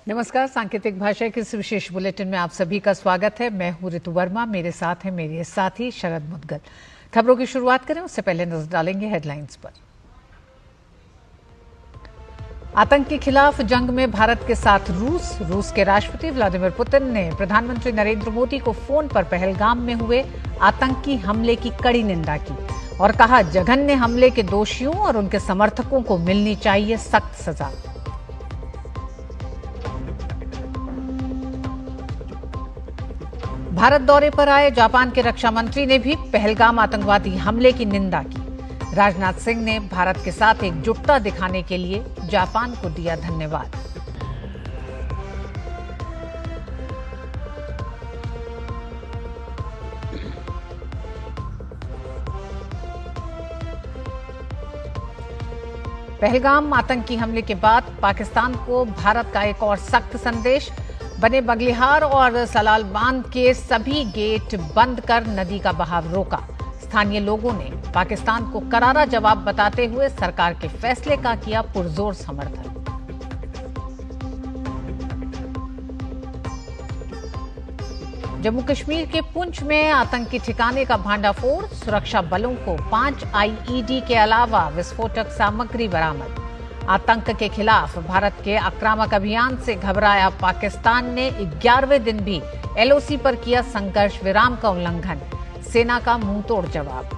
नमस्कार, सांकेतिक भाषा के इस विशेष बुलेटिन में आप सभी का स्वागत है। मैं हूं ऋतु वर्मा, मेरे साथ है मेरे साथी शरद मुद्गल। खबरों की शुरुआत करें उससे पहले नजर डालेंगे हेडलाइंस पर। आतंक के खिलाफ जंग में भारत के साथ रूस के राष्ट्रपति व्लादिमीर पुतिन ने प्रधानमंत्री नरेंद्र मोदी को फोन पर पहलगाम में हुए आतंकी हमले की कड़ी निंदा की और कहा, जघन्य हमले के दोषियों और उनके समर्थकों को मिलनी चाहिए सख्त सजा। भारत दौरे पर आए जापान के रक्षा मंत्री ने भी पहलगाम आतंकवादी हमले की निंदा की। राजनाथ सिंह ने भारत के साथ एकजुटता दिखाने के लिए जापान को दिया धन्यवाद। पहलगाम आतंकी हमले के बाद पाकिस्तान को भारत का एक और सख्त संदेश। बने बगलिहार और सलाल बांध के सभी गेट बंद कर नदी का बहाव रोका। स्थानीय लोगों ने पाकिस्तान को करारा जवाब बताते हुए सरकार के फैसले का किया पुरजोर समर्थन। जम्मू कश्मीर के पुंछ में आतंकी ठिकाने का भांडाफोड़। सुरक्षा बलों को 5 आईईडी के अलावा विस्फोटक सामग्री बरामद। आतंक के खिलाफ भारत के आक्रामक अभियान से घबराया पाकिस्तान ने 11वें दिन भी एलओसी पर किया संघर्ष विराम का उल्लंघन। सेना का मुंहतोड़ जवाब।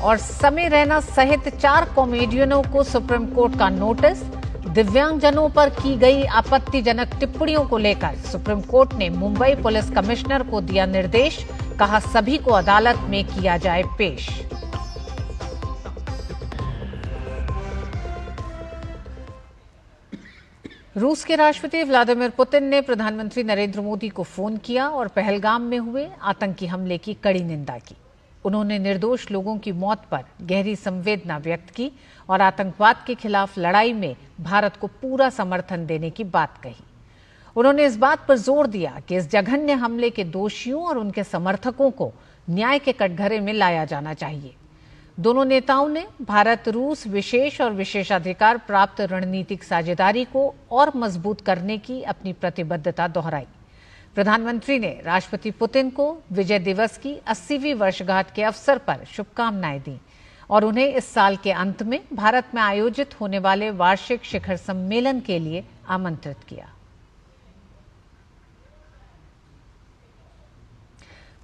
और समय रैना सहित 4 कॉमेडियनों को सुप्रीम कोर्ट का नोटिस। दिव्यांगजनों पर की गई आपत्तिजनक टिप्पणियों को लेकर सुप्रीम कोर्ट ने मुंबई पुलिस कमिश्नर को दिया निर्देश। कहा, सभी को अदालत में किया जाए पेश। रूस के राष्ट्रपति व्लादिमीर पुतिन ने प्रधानमंत्री नरेंद्र मोदी को फोन किया और पहलगाम में हुए आतंकी हमले की कड़ी निंदा की। उन्होंने निर्दोष लोगों की मौत पर गहरी संवेदना व्यक्त की और आतंकवाद के खिलाफ लड़ाई में भारत को पूरा समर्थन देने की बात कही। उन्होंने इस बात पर जोर दिया कि इस जघन्य हमले के दोषियों और उनके समर्थकों को न्याय के कटघरे में लाया जाना चाहिए। दोनों नेताओं ने भारत रूस विशेष और विशेषाधिकार प्राप्त रणनीतिक साझेदारी को और मजबूत करने की अपनी प्रतिबद्धता दोहराई। प्रधानमंत्री ने राष्ट्रपति पुतिन को विजय दिवस की 80वीं वर्षगांठ के अवसर पर शुभकामनाएं दी और उन्हें इस साल के अंत में भारत में आयोजित होने वाले वार्षिक शिखर सम्मेलन के लिए आमंत्रित किया।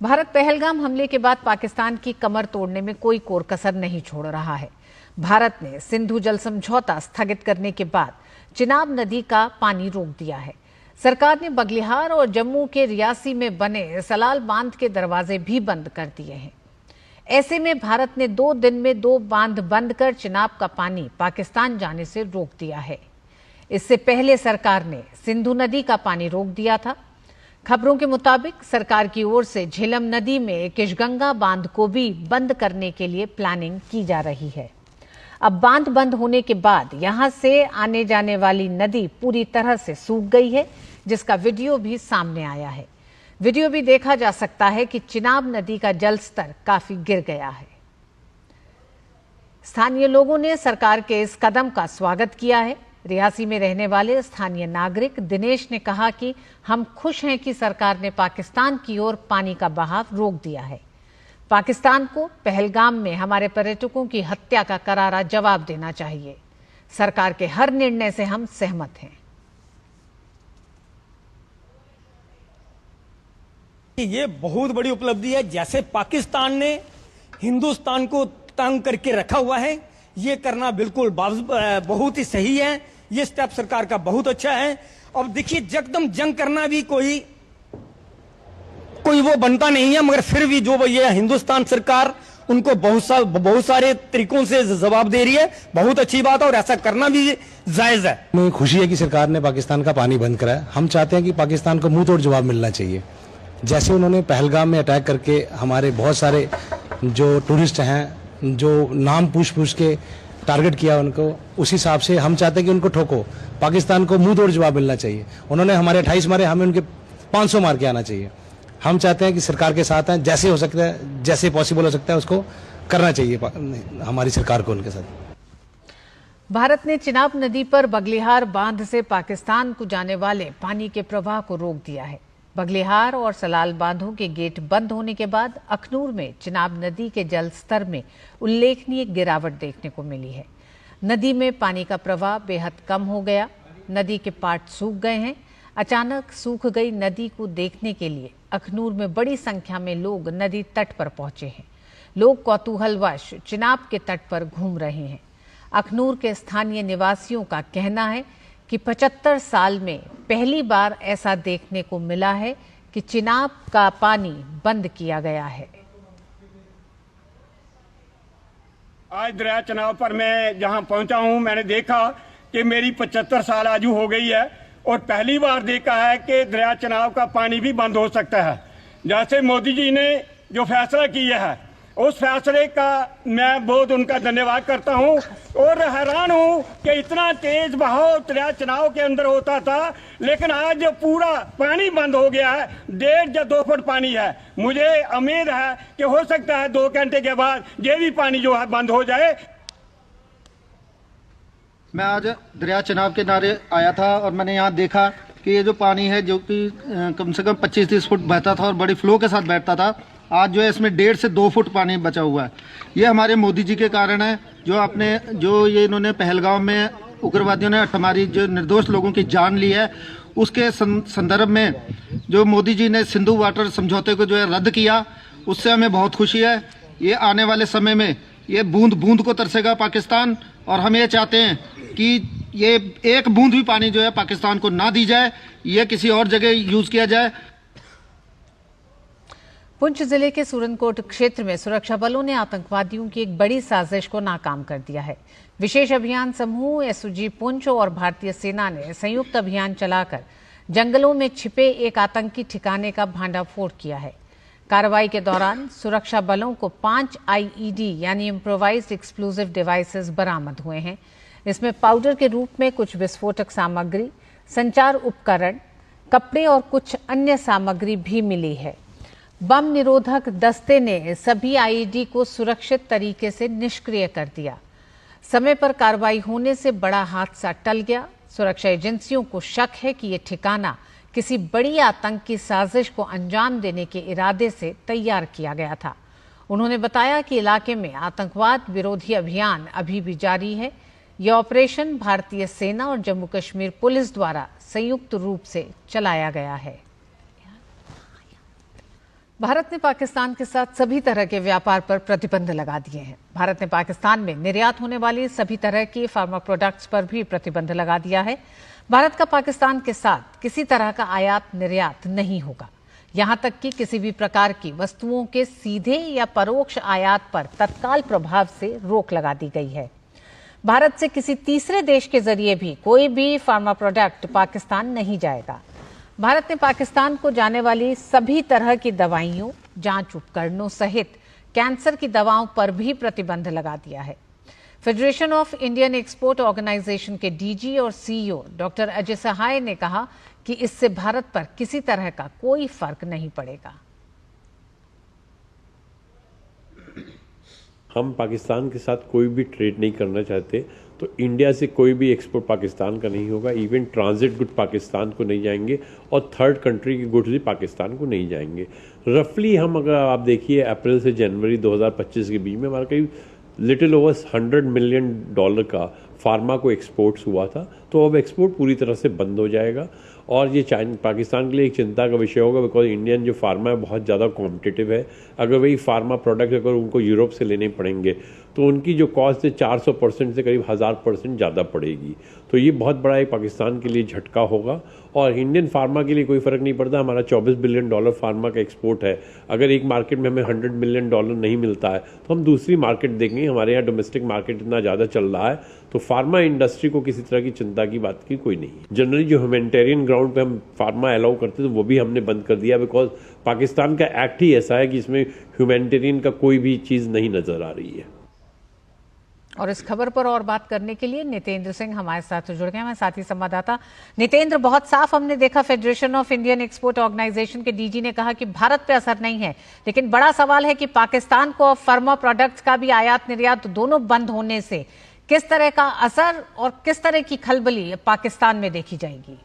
भारत पहलगाम हमले के बाद पाकिस्तान की कमर तोड़ने में कोई कोर कसर नहीं छोड़ रहा है। भारत ने सिंधु जल समझौता स्थगित करने के बाद चिनाब नदी का पानी रोक दिया है। सरकार ने बगलिहार और जम्मू के रियासी में बने सलाल बांध के दरवाजे भी बंद कर दिए हैं। ऐसे में भारत ने 2 दिन में 2 बांध बंद कर चिनाब का पानी पाकिस्तान जाने से रोक दिया है। इससे पहले सरकार ने सिंधु नदी का पानी रोक दिया था। खबरों के मुताबिक सरकार की ओर से झेलम नदी में किशगंगा बांध को भी बंद करने के लिए प्लानिंग की जा रही है। अब बांध बंद होने के बाद यहां से आने जाने वाली नदी पूरी तरह से सूख गई है, जिसका वीडियो भी सामने आया है। वीडियो भी देखा जा सकता है कि चिनाब नदी का जल स्तर काफी गिर गया है। स्थानीय लोगों ने सरकार के इस कदम का स्वागत किया है। रियासी में रहने वाले स्थानीय नागरिक दिनेश ने कहा कि हम खुश हैं कि सरकार ने पाकिस्तान की ओर पानी का बहाव रोक दिया है। पाकिस्तान को पहलगाम में हमारे पर्यटकों की हत्या का करारा जवाब देना चाहिए। सरकार के हर निर्णय से हम सहमत हैं। ये बहुत बड़ी उपलब्धि है। जैसे पाकिस्तान ने हिंदुस्तान को तंग करके रखा हुआ है, ये करना बिल्कुल बहुत ही सही है। ये स्टेप सरकार का बहुत अच्छा है। अब देखिए, एकदम जंग करना भी कोई वो बनता नहीं है, मगर फिर भी जो ये हिंदुस्तान सरकार उनको बहुत सारे तरीकों से जवाब दे रही है। बहुत अच्छी बात है और ऐसा करना भी जायज है। हमें खुशी है कि सरकार ने पाकिस्तान का पानी बंद करा है। हम चाहते हैं कि पाकिस्तान को मुंह तोड़ जवाब मिलना चाहिए। जैसे उन्होंने पहलगाम में अटैक करके हमारे बहुत सारे जो टूरिस्ट हैं, जो नाम पूछ के टारगेट किया उनको, उस हिसाब से हम चाहते हैं कि उनको ठोको। पाकिस्तान को मुंह तोड़ जवाब मिलना चाहिए। उन्होंने हमारे 28 मारे, हमें उनके 500 मार के आना चाहिए। हम चाहते हैं कि सरकार के साथ हैं, जैसे हो सकता है, जैसे पॉसिबल हो सकता है उसको करना चाहिए हमारी सरकार को उनके साथ। भारत ने चिनाब नदी पर बगलिहार बांध से पाकिस्तान को जाने वाले पानी के प्रवाह को रोक दिया है। बगलिहार और सलाल बांधों के गेट बंद होने के बाद अखनूर में चिनाब नदी के जल स्तर में उल्लेखनीय गिरावट देखने को मिली है। नदी में पानी का प्रवाह बेहद कम हो गया। नदी के पाट सूख गए हैं। अचानक सूख गई नदी को देखने के लिए अखनूर में बड़ी संख्या में लोग नदी तट पर पहुंचे हैं। लोग कौतूहलवश चिनाब के तट पर घूम रहे हैं। अखनूर के स्थानीय निवासियों का कहना है कि 75 साल में पहली बार ऐसा देखने को मिला है कि चिनाब का पानी बंद किया गया है। आज दरिया चिनाब पर मैं जहां पहुंचा हूं, मैंने देखा कि मेरी 75 साल आजू हो गई है और पहली बार देखा है कि दरिया चिनाब का पानी भी बंद हो सकता है। जैसे मोदी जी ने जो फैसला किया है, उस फैसले का मैं बहुत उनका धन्यवाद करता हूं और हैरान हूं कि इतना तेज बहाव दरिया चिनाब के अंदर होता था, लेकिन आज जो पूरा पानी बंद हो गया है, 1.5 या 2 फुट पानी है। मुझे उम्मीद है कि हो सकता है 2 घंटे के बाद ये भी पानी जो है बंद हो जाए। मैं आज दरिया चिनाब के किनारे आया था और मैंने यहाँ देखा कि ये जो पानी है जो कि कम से कम 25-30 फुट बहता था और बड़ी फ्लो के साथ बैठता था, आज जो है इसमें 1.5 से 2 फुट पानी बचा हुआ है। ये हमारे मोदी जी के कारण है, जो ये इन्होंने पहलगाम में उग्रवादियों ने हमारी जो निर्दोष लोगों की जान ली है, उसके संदर्भ में जो मोदी जी ने सिंधु वाटर समझौते को जो है रद्द किया, उससे हमें बहुत खुशी है। ये आने वाले समय में ये बूंद बूंद को तरसेगा पाकिस्तान, और हम ये चाहते हैं कि ये एक बूंद भी पानी जो है पाकिस्तान को ना दी जाए, ये किसी और जगह यूज किया जाए। पुंछ जिले के सूरनकोट क्षेत्र में सुरक्षा बलों ने आतंकवादियों की एक बड़ी साजिश को नाकाम कर दिया है। विशेष अभियान समूह एसओजी पुंछ और भारतीय सेना ने संयुक्त अभियान चलाकर जंगलों में छिपे एक आतंकी ठिकाने का भांडाफोड़ किया है। कार्रवाई के दौरान सुरक्षा बलों को 5 आईईडी यानी इम्प्रोवाइज्ड एक्सप्लोजिव डिवाइसेस बरामद हुए हैं। इसमें पाउडर के रूप में कुछ विस्फोटक सामग्री, संचार उपकरण, कपड़े और कुछ अन्य सामग्री भी मिली है। बम निरोधक दस्ते ने सभी आईईडी को सुरक्षित तरीके से निष्क्रिय कर दिया। समय पर कार्रवाई होने से बड़ा हादसा टल गया। सुरक्षा एजेंसियों को शक है कि ये ठिकाना किसी बड़ी आतंकी साजिश को अंजाम देने के इरादे से तैयार किया गया था। उन्होंने बताया कि इलाके में आतंकवाद विरोधी अभियान अभी भी जारी है। यह ऑपरेशन भारतीय सेना और जम्मू कश्मीर पुलिस द्वारा संयुक्त रूप से चलाया गया है। भारत ने पाकिस्तान के साथ सभी तरह के व्यापार पर प्रतिबंध लगा दिए हैं। भारत ने पाकिस्तान में निर्यात होने वाली सभी तरह की फार्मा प्रोडक्ट्स पर भी प्रतिबंध लगा दिया है। भारत का पाकिस्तान के साथ किसी तरह का आयात निर्यात नहीं होगा। यहां तक कि किसी भी प्रकार की वस्तुओं के सीधे या परोक्ष आयात पर तत्काल प्रभाव से रोक लगा दी गई है। भारत से किसी तीसरे देश के जरिए भी कोई भी फार्मा प्रोडक्ट पाकिस्तान नहीं जाएगा। भारत ने पाकिस्तान को जाने वाली सभी तरह की दवाइयों, जांच उपकरणों सहित कैंसर की दवाओं पर भी प्रतिबंध लगा दिया है। Federation of Indian export organisation के डीजी और सीईओ डॉक्टर अजय सहाय ने कहा कि इससे भारत पर किसी तरह का कोई फर्क नहीं पड़ेगा। हम पाकिस्तान के साथ कोई भी ट्रेड नहीं करना चाहते, तो इंडिया से कोई भी एक्सपोर्ट पाकिस्तान का नहीं होगा। इवन ट्रांजिट गुड पाकिस्तान को नहीं जाएंगे और थर्ड कंट्री के गुड्स भी पाकिस्तान को नहीं जाएंगे। रफली हम अगर आप देखिए अप्रैल से जनवरी 2025 के बीच में हमारा करीब लिटिल ओवर $100 मिलियन का फार्मा को एक्सपोर्ट्स हुआ था, तो अब एक्सपोर्ट पूरी तरह से बंद हो जाएगा और ये पाकिस्तान के लिए एक चिंता का विषय होगा, बिकॉज इंडियन जो फार्मा है बहुत ज़्यादा कॉम्पिटिटिव है। अगर वही फार्मा प्रोडक्ट अगर उनको यूरोप से लेने पड़ेंगे तो उनकी जो कॉस्ट है 400% से करीब 1000% ज़्यादा पड़ेगी। तो ये बहुत बड़ा एक पाकिस्तान के लिए झटका होगा और इंडियन फार्मा के लिए कोई फ़र्क नहीं पड़ता। हमारा $24 बिलियन फार्मा का एक्सपोर्ट है। अगर एक मार्केट में हमें $100 मिलियन नहीं मिलता है तो हम दूसरी मार्केट देखेंगे। हमारे यहाँ डोमेस्टिक मार्केट इतना ज़्यादा चल रहा है, तो फार्मा इंडस्ट्री को किसी तरह की चिंता की बात की कोई नहीं है। जनरली जो ह्यूमैनिटेरियन ग्राउंड पे हम फार्मा अलाउ करते थे वो भी हमने बंद कर दिया, बिकॉज पाकिस्तान का एक्ट ही ऐसा है कि इसमें ह्यूमैनिटेरियन का कोई भी चीज़ नहीं नज़र आ रही है। और इस खबर पर और बात करने के लिए नितेंद्र सिंह हमारे साथ जुड़ गए हैं, साथी संवाददाता। नितेंद्र, बहुत साफ हमने देखा federation of Indian export organisation के डीजी ने कहा कि भारत पे असर नहीं है, लेकिन बड़ा सवाल है कि पाकिस्तान को फार्मा प्रोडक्ट्स का भी आयात निर्यात दोनों बंद होने से किस तरह का असर और किस तरह की खलबली पाकिस्तान में देखी जाएगी?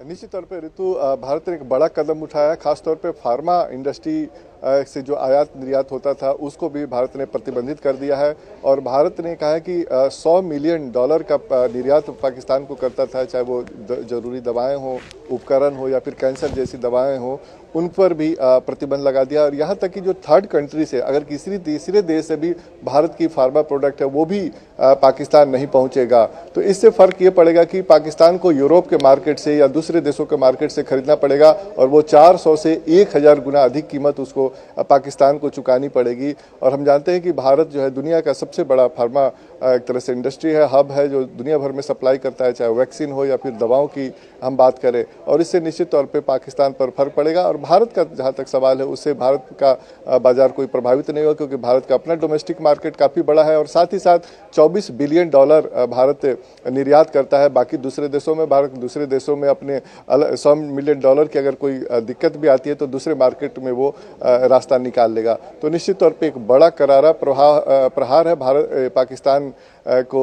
निश्चित तौर पे ऋतु, भारत ने एक बड़ा कदम उठाया। खासतौर पे फार्मा इंडस्ट्री से जो आयात निर्यात होता था उसको भी भारत ने प्रतिबंधित कर दिया है और भारत ने कहा है कि $100 मिलियन का निर्यात पाकिस्तान को करता था, चाहे वो जरूरी दवाएं हो, उपकरण हो या फिर कैंसर जैसी दवाएं हो, उन पर भी प्रतिबंध लगा दिया। और यहाँ तक कि जो थर्ड कंट्री से अगर किसी तीसरे देश से भी भारत की फार्मा प्रोडक्ट है वो भी पाकिस्तान नहीं पहुँचेगा। तो इससे फ़र्क ये पड़ेगा कि पाकिस्तान को यूरोप के मार्केट से या दूसरे देशों के मार्केट से खरीदना पड़ेगा और वो 400 से 1000 गुना अधिक कीमत उसको पाकिस्तान को चुकानी पड़ेगी। और हम जानते हैं कि भारत जो है दुनिया का सबसे बड़ा फार्मा एक तरह से इंडस्ट्री है, हब है, जो दुनिया भर में सप्लाई करता है, चाहे वैक्सीन हो या फिर दवाओं की हम बात करें। और इससे निश्चित तौर पे पाकिस्तान पर फर्क पड़ेगा और भारत का जहाँ तक सवाल है उससे भारत का बाजार कोई प्रभावित नहीं होगा, क्योंकि भारत का अपना डोमेस्टिक मार्केट काफ़ी बड़ा है और साथ ही साथ $24 बिलियन भारत निर्यात करता है बाकी दूसरे देशों में। भारत दूसरे देशों में अपने $100 मिलियन की अगर कोई दिक्कत भी आती है तो दूसरे मार्केट में वो रास्ता निकाल लेगा। तो निश्चित तौर पे एक बड़ा करारा प्रहार है भारत पाकिस्तान को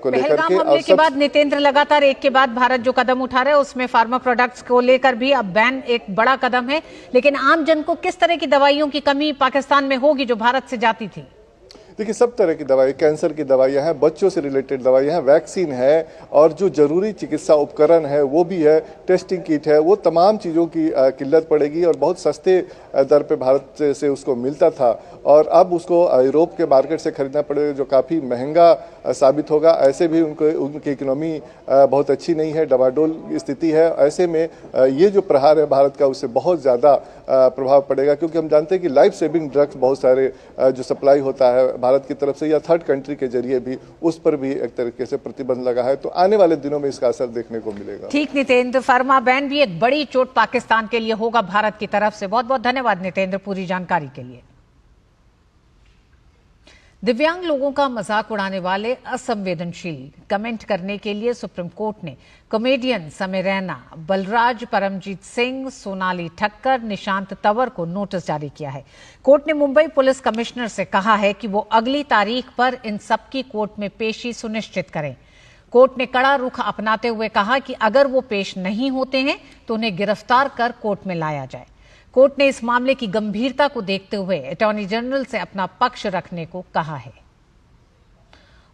लेकर के। हमले के बाद नितेंद्र लगातार एक के बाद भारत जो कदम उठा रहा है उसमें फार्मा प्रोडक्ट्स को लेकर भी अब बैन एक बड़ा कदम है, लेकिन आम जन को किस तरह की दवाइयों की कमी पाकिस्तान में होगी जो भारत से जाती थी? देखिए, सब तरह की दवाई, कैंसर की दवाइयाँ हैं, बच्चों से रिलेटेड दवाइयाँ हैं, वैक्सीन है और जो जरूरी चिकित्सा उपकरण है वो भी है, टेस्टिंग किट है, वो तमाम चीज़ों की किल्लत पड़ेगी और बहुत सस्ते दर पे भारत से उसको मिलता था और अब उसको यूरोप के मार्केट से खरीदना पड़ेगा जो काफ़ी महंगा साबित होगा। ऐसे भी उनकी इकोनॉमी बहुत अच्छी नहीं है, डवाडोल स्थिति है। ऐसे में ये जो प्रहार है भारत का उससे बहुत ज़्यादा प्रभाव पड़ेगा, क्योंकि हम जानते हैं कि लाइफ सेविंग ड्रग्स बहुत सारे जो सप्लाई होता है भारत की तरफ से या थर्ड कंट्री के जरिए भी, उस पर भी एक तरीके से प्रतिबंध लगा है। तो आने वाले दिनों में इसका असर देखने को मिलेगा। ठीक नितेंद्र, फार्मा बैन भी एक बड़ी चोट पाकिस्तान के लिए होगा भारत की तरफ से। बहुत बहुत धन्यवाद नितेंद्र पूरी जानकारी के लिए। दिव्यांग लोगों का मजाक उड़ाने वाले असंवेदनशील कमेंट करने के लिए सुप्रीम कोर्ट ने कॉमेडियन समय रैना, बलराज परमजीत सिंह, सोनाली ठक्कर, निशांत तंवर को नोटिस जारी किया है। कोर्ट ने मुंबई पुलिस कमिश्नर से कहा है कि वो अगली तारीख पर इन सबकी कोर्ट में पेशी सुनिश्चित करें। कोर्ट ने कड़ा रुख अपनाते हुए कहा कि अगर वो पेश नहीं होते हैं तो उन्हें गिरफ्तार कर कोर्ट में लाया जाए। कोर्ट ने इस मामले की गंभीरता को देखते हुए अटॉर्नी जनरल से अपना पक्ष रखने को कहा है।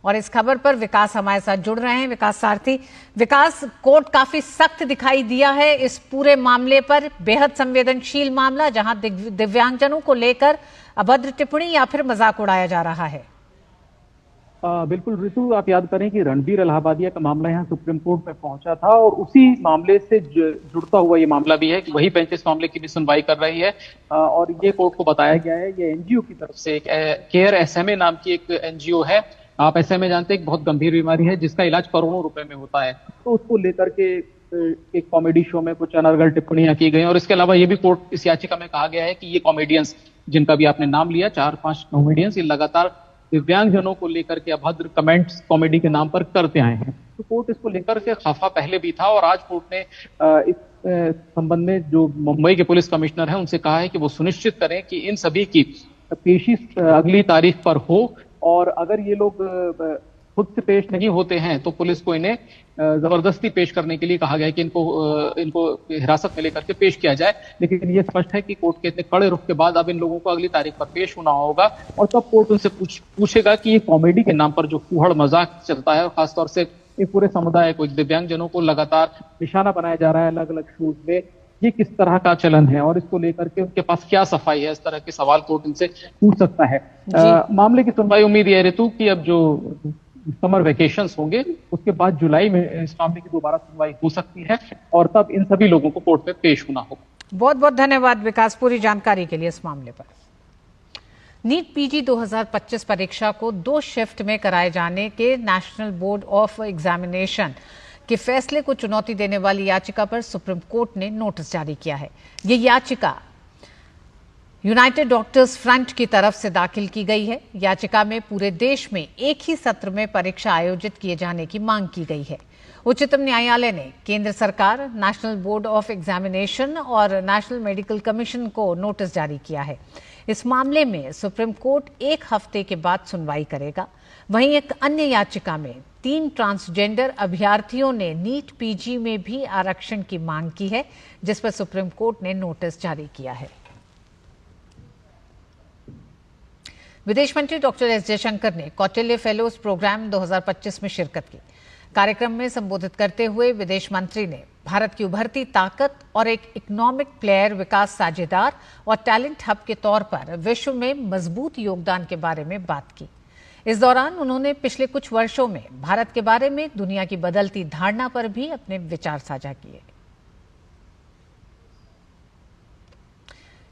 और इस खबर पर विकास हमारे साथ जुड़ रहे हैं। विकास सारथी, विकास, कोर्ट काफी सख्त दिखाई दिया है इस पूरे मामले पर, बेहद संवेदनशील मामला जहां दिव्यांगजनों को लेकर अभद्र टिप्पणी या फिर मजाक उड़ाया जा रहा है। बिल्कुल ऋतु, आप याद करें कि रणबीर इलाहाबादिया का मामला यहाँ सुप्रीम कोर्ट में पहुंचा था और उसी मामले से जुड़ता हुआ ये मामला भी है कि वही बेंच इस मामले की भी सुनवाई कर रही है। और ये कोर्ट को बताया गया है, ये एनजीओ की तरफ से एक केयर एसएमए नाम की एक एनजीओ है। आप एसएमए जानते हैं, एक बहुत गंभीर बीमारी है जिसका इलाज करोड़ों रुपए में होता है। तो उसको लेकर के एक कॉमेडी शो में कुछ अनर्गल टिप्पणियां की गई और इसके अलावा ये भी कोर्ट इस याचिका में कहा गया है कि ये कॉमेडियंस जिनका भी आपने नाम लिया, 4-5 कॉमेडियंस, ये लगातार दिव्यांगजनों को लेकर के अभद्र कमेंट्स कॉमेडी के नाम पर करते आए हैं। तो कोर्ट इसको लेकर के खफा पहले भी था और आज कोर्ट ने इस संबंध में जो मुंबई के पुलिस कमिश्नर हैं उनसे कहा है कि वो सुनिश्चित करें कि इन सभी की पेशी अगली तारीख पर हो और अगर ये लोग खुद से पेश नहीं होते हैं तो पुलिस को इन्हें जबरदस्ती पेश करने के लिए कहा गया है कि इनको हिरासत में लेकर के पेश किया जाए। लेकिन ये स्पष्ट है कि कोर्ट के इतने कड़े रुख के बाद अब इन लोगों को अगली तारीख पर पेश होना होगा और तब कोर्ट उनसे पूछेगा कि ये कॉमेडी के नाम पर जो फूहड़ मजाक चलता है और खासतौर से ये पूरे समुदाय को, दिव्यांगजनों को लगातार निशाना बनाया जा रहा है अलग अलग शोज में, ये किस तरह का चलन है और इसको लेकर के उनके पास क्या सफाई है, इस तरह के सवाल कोर्ट इनसे पूछ सकता है। मामले की सुनवाई उम्मीद है ऋतु की अब जो समर वेकेशंस होंगे उसके बाद जुलाई में इस मामले की दोबारा सुनवाई हो सकती है और तब इन सभी लोगों को कोर्ट में पेश होना होगा। बहुत बहुत धन्यवाद विकास पूरी जानकारी के लिए इस मामले पर। नीट पीजी 2025 परीक्षा को 2 शिफ्ट में कराए जाने के नेशनल बोर्ड ऑफ एग्जामिनेशन के फैसले को चुनौती देने वाली याचिका पर सुप्रीम कोर्ट ने नोटिस जारी किया है। ये याचिका यूनाइटेड डॉक्टर्स फ्रंट की तरफ से दाखिल की गई है। याचिका में पूरे देश में एक ही सत्र में परीक्षा आयोजित किए जाने की मांग की गई है। उच्चतम न्यायालय ने केंद्र सरकार, नेशनल बोर्ड ऑफ एग्जामिनेशन और नेशनल मेडिकल कमीशन को नोटिस जारी किया है। इस मामले में सुप्रीम कोर्ट 1 हफ्ते के बाद सुनवाई करेगा। वहीं एक अन्य याचिका में 3 ट्रांसजेंडर अभ्यर्थियों ने नीट पीजी में भी आरक्षण की मांग की है, जिस पर सुप्रीम कोर्ट ने नोटिस जारी किया है। विदेश मंत्री डॉक्टर एस जयशंकर ने कौटिल्य फेलोज प्रोग्राम 2025 में शिरकत की। कार्यक्रम में संबोधित करते हुए विदेश मंत्री ने भारत की उभरती ताकत और एक इकोनॉमिक प्लेयर, विकास साझेदार और टैलेंट हब के तौर पर विश्व में मजबूत योगदान के बारे में बात की। इस दौरान उन्होंने पिछले कुछ वर्षों में भारत के बारे में दुनिया की बदलती धारणा पर भी अपने विचार साझा किए।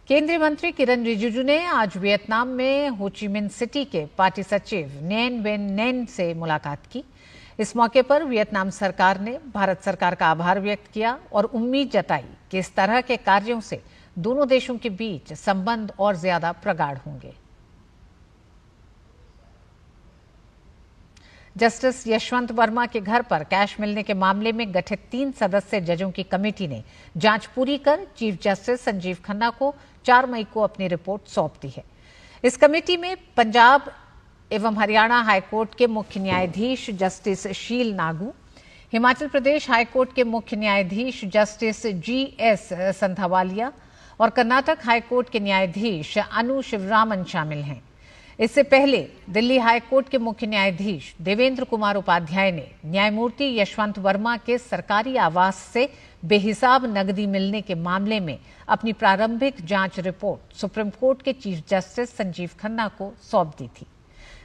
केंद्रीय मंत्री किरण रिजिजू ने आज वियतनाम में हो ची मिन सिटी के पार्टी सचिव नैन वेन नैन से मुलाकात की। इस मौके पर वियतनाम सरकार ने भारत सरकार का आभार व्यक्त किया और उम्मीद जताई कि इस तरह के कार्यों से दोनों देशों के बीच संबंध और ज्यादा प्रगाढ़ होंगे। जस्टिस यशवंत वर्मा के घर पर कैश मिलने के मामले में गठित 3 सदस्यीय जजों की कमेटी ने जांच पूरी कर चीफ जस्टिस संजीव खन्ना को 4 मई को अपनी रिपोर्ट सौंप दी है। इस कमेटी में पंजाब एवं हरियाणा हाईकोर्ट के मुख्य न्यायाधीश जस्टिस शील नागू, हिमाचल प्रदेश हाईकोर्ट के मुख्य न्यायाधीश जस्टिस GS संथावालिया और कर्नाटक हाईकोर्ट के न्यायाधीश अनु शिवरामन शामिल हैं। इससे पहले दिल्ली हाईकोर्ट के मुख्य न्यायाधीश देवेंद्र कुमार उपाध्याय ने न्यायमूर्ति यशवंत वर्मा के सरकारी आवास से बेहिसाब नकदी मिलने के मामले में अपनी प्रारंभिक जांच रिपोर्ट सुप्रीम कोर्ट के चीफ जस्टिस संजीव खन्ना को सौंप दी थी।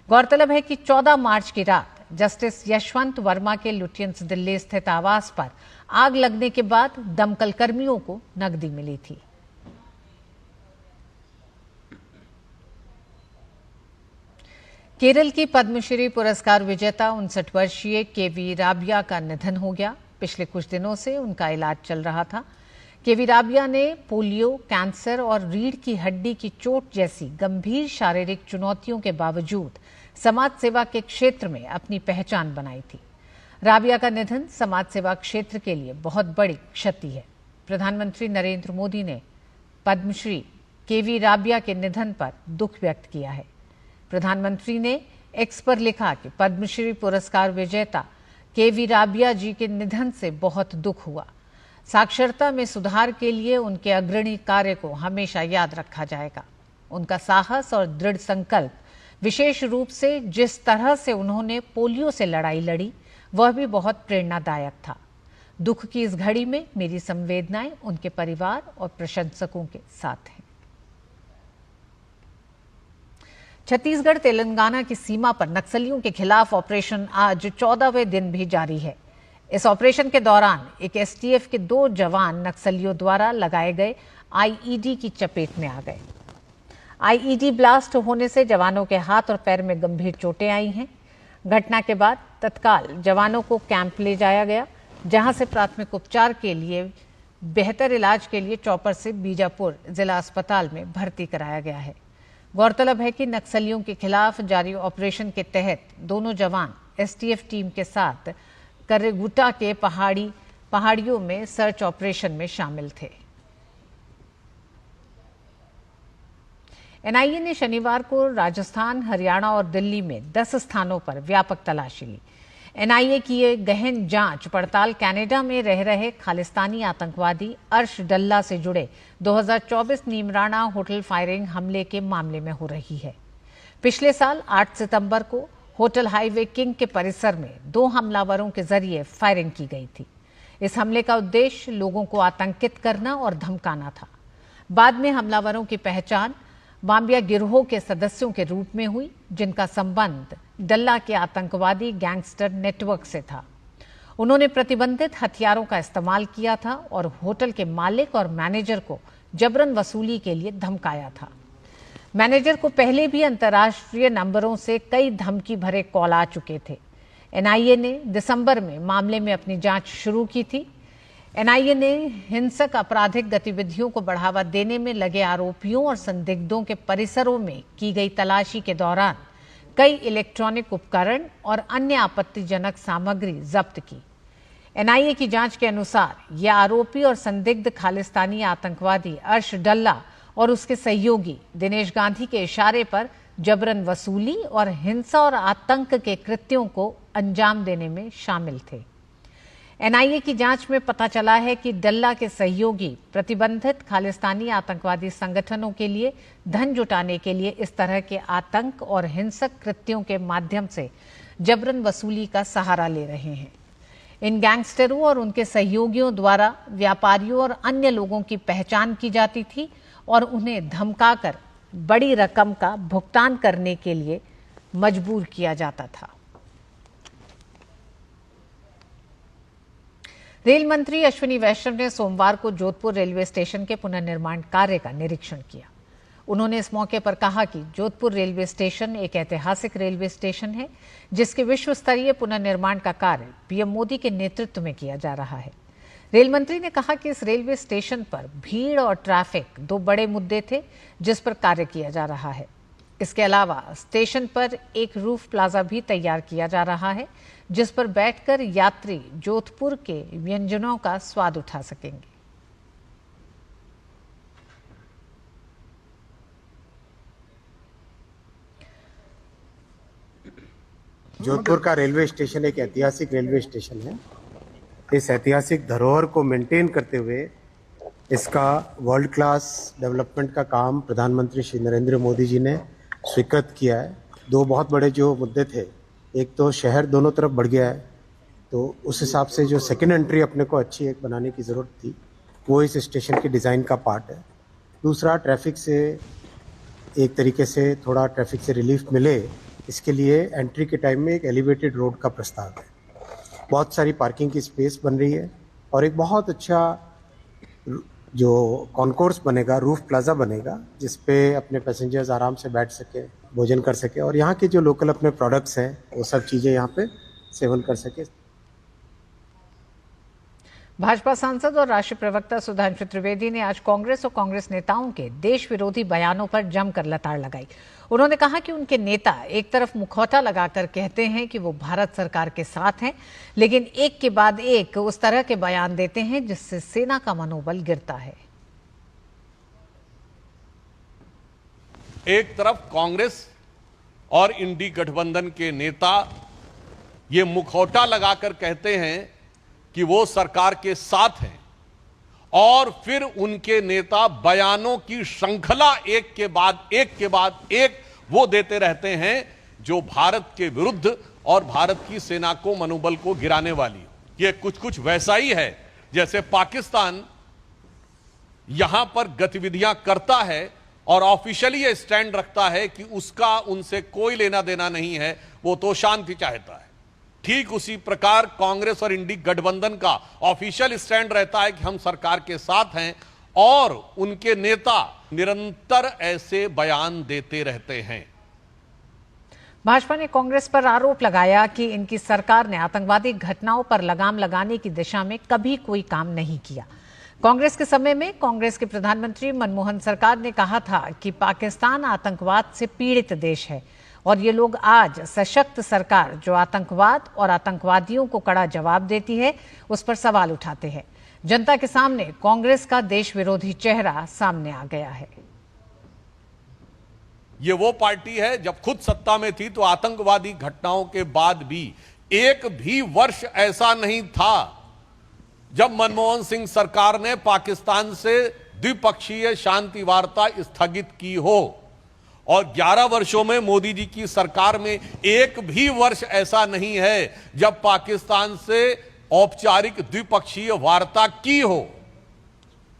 गौरतलब है कि 14 मार्च की रात जस्टिस यशवंत वर्मा के लुटियंस दिल्ली स्थित आवास पर आग लगने के बाद दमकल कर्मियों को नकदी मिली थी। केरल की पद्मश्री पुरस्कार विजेता 59 वर्षीय केवी राबिया का निधन हो गया। पिछले कुछ दिनों से उनका इलाज चल रहा था। केवी राबिया ने पोलियो, कैंसर और रीढ़ की हड्डी की चोट जैसी गंभीर शारीरिक चुनौतियों के बावजूद समाज सेवा के क्षेत्र में अपनी पहचान बनाई थी। राबिया का निधन समाज सेवा क्षेत्र के लिए बहुत बड़ी क्षति है। प्रधानमंत्री नरेंद्र मोदी ने पद्मश्री केवी राबिया के निधन पर दुख व्यक्त किया है। प्रधानमंत्री ने एक्स पर लिखा कि पद्मश्री पुरस्कार विजेता केवी राबिया जी के निधन से बहुत दुख हुआ। साक्षरता में सुधार के लिए उनके अग्रणी कार्य को हमेशा याद रखा जाएगा। उनका साहस और दृढ़ संकल्प, विशेष रूप से जिस तरह से उन्होंने पोलियो से लड़ाई लड़ी, वह भी बहुत प्रेरणादायक था। दुख की इस घड़ी में मेरी संवेदनाएं उनके परिवार और प्रशंसकों के साथ हैं। छत्तीसगढ़ तेलंगाना की सीमा पर नक्सलियों के खिलाफ ऑपरेशन आज 14वें दिन भी जारी है। इस ऑपरेशन के दौरान एक एसटीएफ के 2 जवान नक्सलियों द्वारा लगाए गए आईईडी की चपेट में आ गए। आईईडी ब्लास्ट होने से जवानों के हाथ और पैर में गंभीर चोटें आई हैं। घटना के बाद तत्काल जवानों को कैंप ले जाया गया, जहां से प्राथमिक उपचार के लिए बेहतर इलाज के लिए चॉपर से बीजापुर जिला अस्पताल में भर्ती कराया गया है। गौरतलब है कि नक्सलियों के खिलाफ जारी ऑपरेशन के तहत दोनों जवान एसटीएफ टीम के साथ कर्रेगुट्टा के पहाड़ियों में सर्च ऑपरेशन में शामिल थे। एनआईए ने शनिवार को राजस्थान, हरियाणा और दिल्ली में 10 स्थानों पर व्यापक तलाशी ली। एनआईए की ये गहन जांच पड़ताल कनाडा में रह रहे खालिस्तानी आतंकवादी अर्श डल्ला से जुड़े 2024 नीमराणा होटल फायरिंग हमले के मामले में हो रही है। पिछले साल 8 सितंबर को होटल हाईवे किंग के परिसर में 2 हमलावरों के जरिए फायरिंग की गई थी। इस हमले का उद्देश्य लोगों को आतंकित करना और धमकाना था। बाद में हमलावरों की पहचान मांबिया गिरोह के सदस्यों के रूप में हुई, जिनका संबंध डल्ला के आतंकवादी गैंगस्टर नेटवर्क से था। उन्होंने प्रतिबंधित हथियारों का इस्तेमाल किया था और होटल के मालिक और मैनेजर को जबरन वसूली के लिए धमकाया था। मैनेजर को पहले भी अंतर्राष्ट्रीय नंबरों से कई धमकी भरे कॉल आ चुके थे। एनआईए ने दिसंबर में मामले में अपनी जांच शुरू की थी। एनआईए ने हिंसक आपराधिक गतिविधियों को बढ़ावा देने में लगे आरोपियों और संदिग्धों के परिसरों में की गई तलाशी के दौरान कई इलेक्ट्रॉनिक उपकरण और अन्य आपत्तिजनक सामग्री जब्त की। एनआईए की जांच के अनुसार ये आरोपी और संदिग्ध खालिस्तानी आतंकवादी अर्श डल्ला और उसके सहयोगी दिनेश गांधी के इशारे पर जबरन वसूली और हिंसा और आतंक के कृत्यों को अंजाम देने में शामिल थे। एनआईए की जांच में पता चला है कि डल्ला के सहयोगी प्रतिबंधित खालिस्तानी आतंकवादी संगठनों के लिए धन जुटाने के लिए इस तरह के आतंक और हिंसक कृत्यों के माध्यम से जबरन वसूली का सहारा ले रहे हैं। इन गैंगस्टरों और उनके सहयोगियों द्वारा व्यापारियों और अन्य लोगों की पहचान की जाती थी और उन्हें धमकाकर बड़ी रकम का भुगतान करने के लिए मजबूर किया जाता था। रेल मंत्री अश्विनी वैष्णव ने सोमवार को जोधपुर रेलवे स्टेशन के पुनर्निर्माण कार्य का निरीक्षण किया। उन्होंने इस मौके पर कहा कि जोधपुर रेलवे स्टेशन एक ऐतिहासिक रेलवे स्टेशन है जिसके विश्व स्तरीय पुनर्निर्माण का कार्य पीएम मोदी के नेतृत्व में किया जा रहा है। रेल मंत्री ने कहा कि इस रेलवे स्टेशन पर भीड़ और ट्रैफिक दो बड़े मुद्दे थे जिस पर कार्य किया जा रहा है। इसके अलावा स्टेशन पर एक रूफ प्लाजा भी तैयार किया जा रहा है जिस पर बैठकर यात्री जोधपुर के व्यंजनों का स्वाद उठा सकेंगे। जोधपुर का रेलवे स्टेशन एक ऐतिहासिक रेलवे स्टेशन है। इस ऐतिहासिक धरोहर को मेंटेन करते हुए इसका वर्ल्ड क्लास डेवलपमेंट का काम प्रधानमंत्री श्री नरेंद्र मोदी जी ने स्वीकृत किया है। दो बहुत बड़े जो मुद्दे थे, एक तो शहर दोनों तरफ बढ़ गया है, तो उस हिसाब से जो सेकेंड एंट्री अपने को अच्छी एक बनाने की ज़रूरत थी, वो इस स्टेशन के डिज़ाइन का पार्ट है। दूसरा, ट्रैफिक से एक तरीके से थोड़ा ट्रैफिक से रिलीफ मिले, इसके लिए एंट्री के टाइम में एक एलिवेटेड रोड का प्रस्ताव है। बहुत सारी पार्किंग की स्पेस बन रही है और एक बहुत अच्छा जो कॉन्कोर्स बनेगा, रूफ प्लाजा बनेगा, जिस पे अपने पैसेंजर्स आराम से बैठ सके, भोजन कर सके और यहाँ के जो लोकल अपने प्रोडक्ट्स हैं वो सब चीज़ें यहाँ पे सेवन कर सके। भाजपा सांसद और राष्ट्रीय प्रवक्ता सुधांशु त्रिवेदी ने आज कांग्रेस और कांग्रेस नेताओं के देश विरोधी बयानों पर जमकर लताड़ लगाई। उन्होंने कहा कि उनके नेता एक तरफ मुखौटा लगाकर कहते हैं कि वो भारत सरकार के साथ हैं, लेकिन एक के बाद एक उस तरह के बयान देते हैं जिससे सेना का मनोबल गिरता है। एक तरफ कांग्रेस और इंडी गठबंधन के नेता ये मुखौटा लगाकर कहते हैं कि वो सरकार के साथ हैं और फिर उनके नेता बयानों की श्रृंखला एक के बाद एक वो देते रहते हैं जो भारत के विरुद्ध और भारत की सेना को मनोबल को गिराने वाली। ये कुछ वैसा ही है जैसे पाकिस्तान यहां पर गतिविधियां करता है और ऑफिशियली ये स्टैंड रखता है कि उसका उनसे कोई लेना देना नहीं है, वो तो शांति चाहता है। ठीक उसी प्रकार कांग्रेस और इंडी गठबंधन का ऑफिशियल स्टैंड रहता है कि हम सरकार के साथ हैं और उनके नेता निरंतर ऐसे बयान देते रहते हैं। भाजपा ने कांग्रेस पर आरोप लगाया कि इनकी सरकार ने आतंकवादी घटनाओं पर लगाम लगाने की दिशा में कभी कोई काम नहीं किया। कांग्रेस के समय में कांग्रेस के प्रधानमंत्री मनमोहन सरकार ने कहा था कि पाकिस्तान आतंकवाद से पीड़ित देश है और ये लोग आज सशक्त सरकार जो आतंकवाद और आतंकवादियों को कड़ा जवाब देती है उस पर सवाल उठाते हैं। जनता के सामने कांग्रेस का देश विरोधी चेहरा सामने आ गया है। ये वो पार्टी है जब खुद सत्ता में थी तो आतंकवादी घटनाओं के बाद भी एक भी वर्ष ऐसा नहीं था जब मनमोहन सिंह सरकार ने पाकिस्तान से द्विपक्षीय शांति वार्ता स्थगित की हो और 11 वर्षों में मोदी जी की सरकार में एक भी वर्ष ऐसा नहीं है जब पाकिस्तान से औपचारिक द्विपक्षीय वार्ता की हो।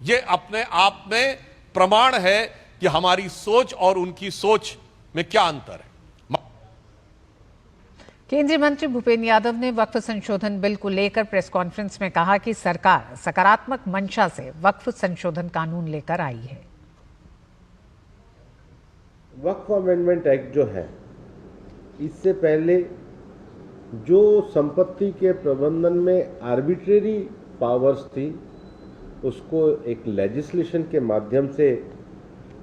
यह अपने आप में प्रमाण है कि हमारी सोच और उनकी सोच में क्या अंतर है। केंद्रीय मंत्री भूपेंद्र यादव ने वक्फ संशोधन बिल को लेकर प्रेस कॉन्फ्रेंस में कहा कि सरकार सकारात्मक मंशा से वक्फ संशोधन कानून लेकर आई है। वक्फ अमेंडमेंट एक्ट जो है, इससे पहले जो संपत्ति के प्रबंधन में आर्बिट्रेरी पावर्स थी उसको एक लेजिस्लेशन के माध्यम से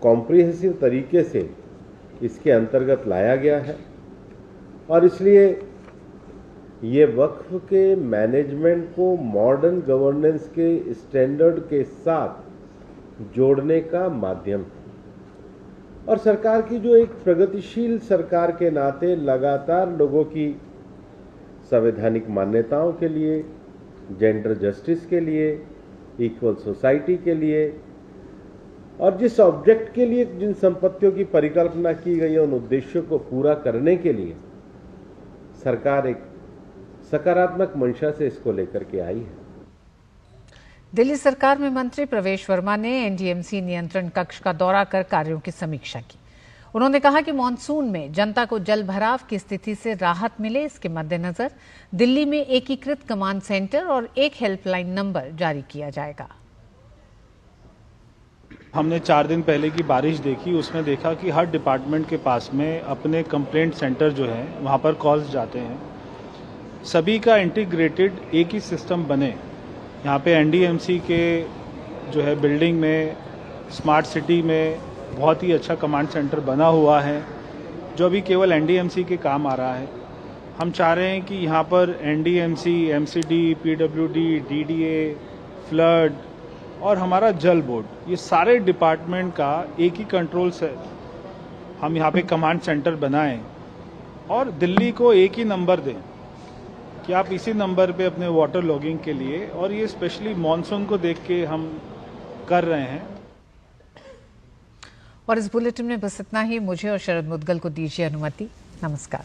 कॉम्प्रिहेंसिव तरीके से इसके अंतर्गत लाया गया है और इसलिए ये वक्फ के मैनेजमेंट को मॉडर्न गवर्नेंस के स्टैंडर्ड के साथ जोड़ने का माध्यम है और सरकार की जो एक प्रगतिशील सरकार के नाते लगातार लोगों की संवैधानिक मान्यताओं के लिए, जेंडर जस्टिस के लिए, इक्वल सोसाइटी के लिए और जिस ऑब्जेक्ट के लिए जिन संपत्तियों की परिकल्पना की गई है उन उद्देश्यों को पूरा करने के लिए सरकार एक सकारात्मक मंशा से इसको लेकर के आई है। दिल्ली सरकार में मंत्री प्रवेश वर्मा ने एनडीएमसी नियंत्रण कक्ष का दौरा कर कार्यों की समीक्षा की। उन्होंने कहा कि मॉनसून में जनता को जल भराव की स्थिति से राहत मिले, इसके मद्देनजर दिल्ली में एकीकृत कमांड सेंटर और एक हेल्पलाइन नंबर जारी किया जाएगा। हमने 4 दिन पहले की बारिश देखी, उसमें देखा कि हर डिपार्टमेंट के पास में अपने कंप्लेंट सेंटर जो है वहाँ पर कॉल्स जाते हैं। सभी का इंटीग्रेटेड एक ही सिस्टम बने। यहाँ पे एनडीएमसी के जो है बिल्डिंग में, स्मार्ट सिटी में बहुत ही अच्छा कमांड सेंटर बना हुआ है जो अभी केवल एनडीएमसी के काम आ रहा है। हम चाह रहे हैं कि यहाँ पर NDMC, MCD, PWD, DDA, flood और हमारा जल बोर्ड, ये सारे डिपार्टमेंट का एक ही कंट्रोल से हम यहाँ पे कमांड सेंटर बनाएं और दिल्ली को एक ही नंबर दें कि आप इसी नंबर पे अपने वाटर लॉगिंग के लिए, और ये स्पेशली मॉनसून को देख के हम कर रहे हैं। और इस बुलेटिन में बस इतना ही। मुझे और शरद मुद्गल को दीजिए अनुमति। नमस्कार।